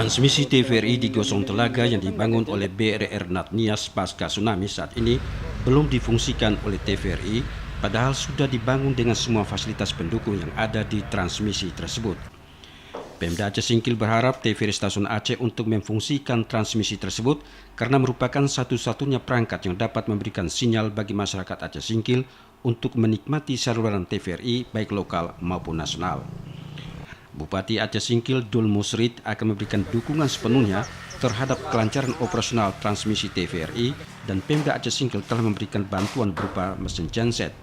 Transmisi TVRI di Gosong Telaga yang dibangun oleh BRR Natnias pasca tsunami saat ini belum difungsikan oleh TVRI, padahal sudah dibangun dengan semua fasilitas pendukung yang ada di transmisi tersebut. Pemda Aceh Singkil berharap TVRI Stasiun Aceh untuk memfungsikan transmisi tersebut karena merupakan satu-satunya perangkat yang dapat memberikan sinyal bagi masyarakat Aceh Singkil untuk menikmati saluran TVRI baik lokal maupun nasional. Bupati Aceh Singkil Dul Musrid akan memberikan dukungan sepenuhnya terhadap kelancaran operasional transmisi TVRI dan Pemda Aceh Singkil telah memberikan bantuan berupa mesin genset.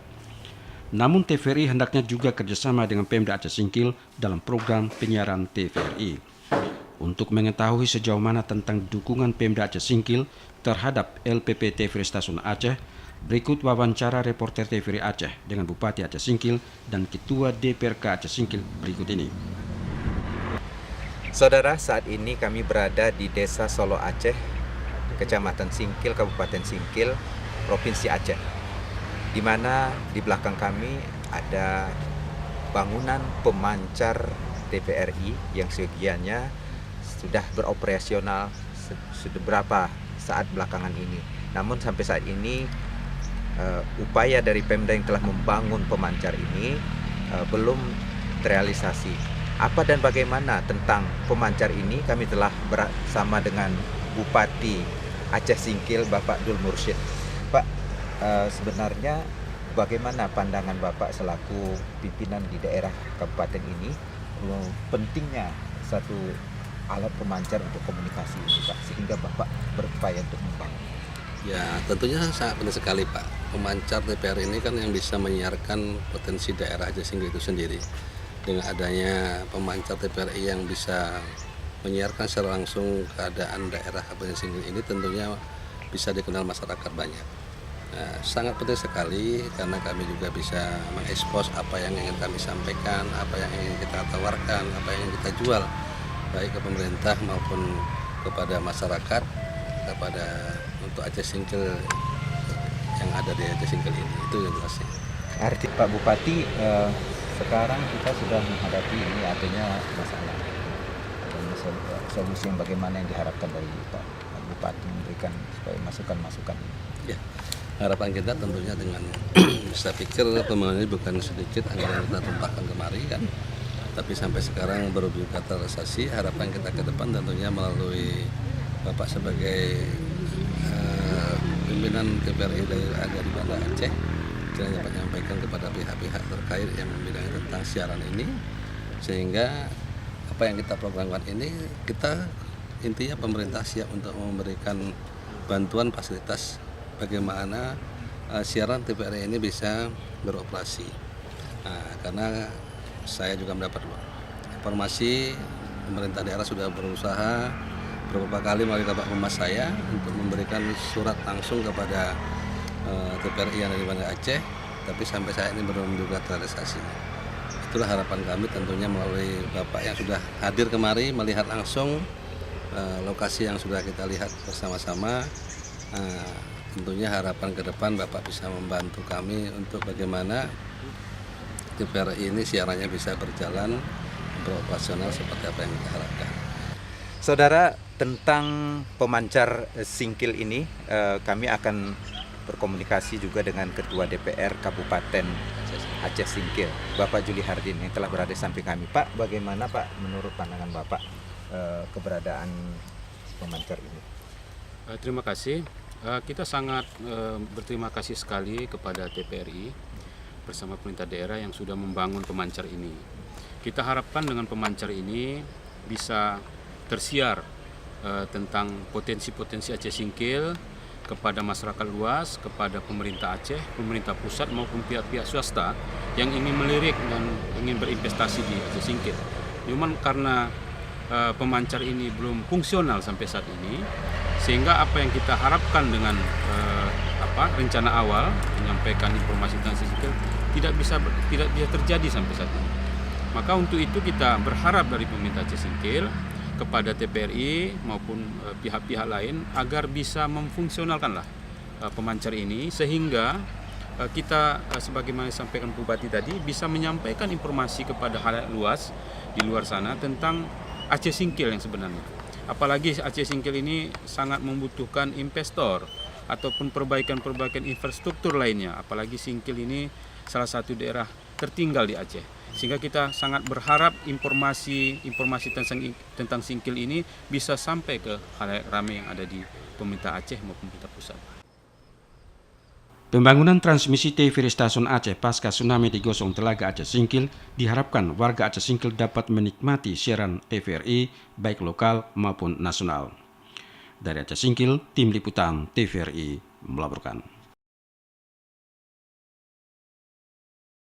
Namun TVRI hendaknya juga kerjasama dengan Pemda Aceh Singkil dalam program penyiaran TVRI. Untuk mengetahui sejauh mana tentang dukungan Pemda Aceh Singkil terhadap LPP TVRI Stasiun Aceh, berikut wawancara reporter TVRI Aceh dengan Bupati Aceh Singkil dan Ketua DPRK Aceh Singkil berikut ini. Saudara, saat ini kami berada di Desa Solo Aceh, Kecamatan Singkil, Kabupaten Singkil, Provinsi Aceh, di mana di belakang kami ada bangunan pemancar TVRI yang sebagiannya sudah beroperasional sudah beberapa saat belakangan ini. Namun sampai saat ini upaya dari Pemda yang telah membangun pemancar ini belum terrealisasi. Apa dan bagaimana tentang pemancar ini kami telah bersama dengan Bupati Aceh Singkil Bapak Dul Mursyid. Pak, sebenarnya bagaimana pandangan Bapak selaku pimpinan di daerah kabupaten ini pentingnya satu alat pemancar untuk komunikasi ini, Pak, sehingga Bapak berupaya untuk membangun? Ya, tentunya sangat penting sekali, Pak. Pemancar TVRI ini kan yang bisa menyiarkan potensi daerah Aceh Singkil itu sendiri. Dengan adanya pemancar TVRI yang bisa menyiarkan secara langsung keadaan daerah Kabupaten Singkil ini tentunya bisa dikenal masyarakat banyak. Nah, sangat penting sekali karena kami juga bisa mengekspos apa yang ingin kami sampaikan, apa yang ingin kita tawarkan, apa yang ingin kita jual, baik ke pemerintah maupun kepada masyarakat, kepada untuk Aceh Singkil yang ada di Aceh Singkil ini. Itu yang jelasnya. Arti Pak Bupati, sekarang kita sudah menghadapi ini adanya masalah, solusi yang bagaimana yang diharapkan dari Pak Bupati memberikan supaya masukan-masukan. Ya, harapan kita tentunya dengan saya pikir pembangunan ini bukan sedikit anggaran yang kita tumpahkan kemari kan, tapi sampai sekarang baru juga terrealisasi. Harapan kita ke depan tentunya melalui Bapak sebagai pimpinan TVRI dari Banda Aceh, kita dapat menyampaikan kepada pihak-pihak terkait yang membidangi tentang siaran ini, sehingga apa yang kita programkan ini kita intinya pemerintah siap untuk memberikan bantuan fasilitas bagaimana siaran TVRI ini bisa beroperasi. Nah, karena saya juga mendapat informasi pemerintah daerah sudah berusaha beberapa kali melalui Bapak Humas saya untuk memberikan surat langsung kepada TVRI yang dari Banda Aceh, tapi sampai saat ini belum juga terrealisasi. Itulah harapan kami tentunya melalui Bapak yang sudah hadir kemari melihat langsung lokasi yang sudah kita lihat bersama-sama. Tentunya harapan ke depan Bapak bisa membantu kami untuk bagaimana TVRI ini siarannya bisa berjalan beroperasional seperti apa yang kita harapkan. Saudara, tentang pemancar Singkil ini kami akan berkomunikasi juga dengan Ketua DPR Kabupaten Aceh Singkil, Bapak Juli Hardin yang telah berada di samping kami. Pak, bagaimana Pak menurut pandangan Bapak keberadaan pemancar ini? Terima kasih. Kita sangat berterima kasih sekali kepada TVRI bersama pemerintah daerah yang sudah membangun pemancar ini. Kita harapkan dengan pemancar ini bisa tersiar tentang potensi-potensi Aceh Singkil kepada masyarakat luas, kepada pemerintah Aceh, pemerintah pusat maupun pihak-pihak swasta yang ingin melirik dan ingin berinvestasi di Aceh Singkil. Cuman karena pemancar ini belum fungsional sampai saat ini, sehingga apa yang kita harapkan dengan rencana awal menyampaikan informasi tentang Aceh Singkil tidak bisa terjadi sampai saat ini. Maka untuk itu kita berharap dari pemerintah Aceh Singkil kepada TVRI maupun pihak-pihak lain agar bisa memfungsionalkanlah pemancar ini sehingga kita sebagaimana disampaikan Bupati tadi bisa menyampaikan informasi kepada halayak luas di luar sana tentang Aceh Singkil yang sebenarnya. Apalagi Aceh Singkil ini sangat membutuhkan investor ataupun perbaikan-perbaikan infrastruktur lainnya. Apalagi Singkil ini salah satu daerah tertinggal di Aceh. Sehingga kita sangat berharap informasi tentang Singkil ini bisa sampai ke khalayak ramai yang ada di pemerintah Aceh maupun pemerintah pusat. Pembangunan transmisi TVRI Stasiun Aceh pasca tsunami di Gosong Telaga Aceh Singkil diharapkan warga Aceh Singkil dapat menikmati siaran TVRI baik lokal maupun nasional. Dari Aceh Singkil, Tim Liputan TVRI melaporkan.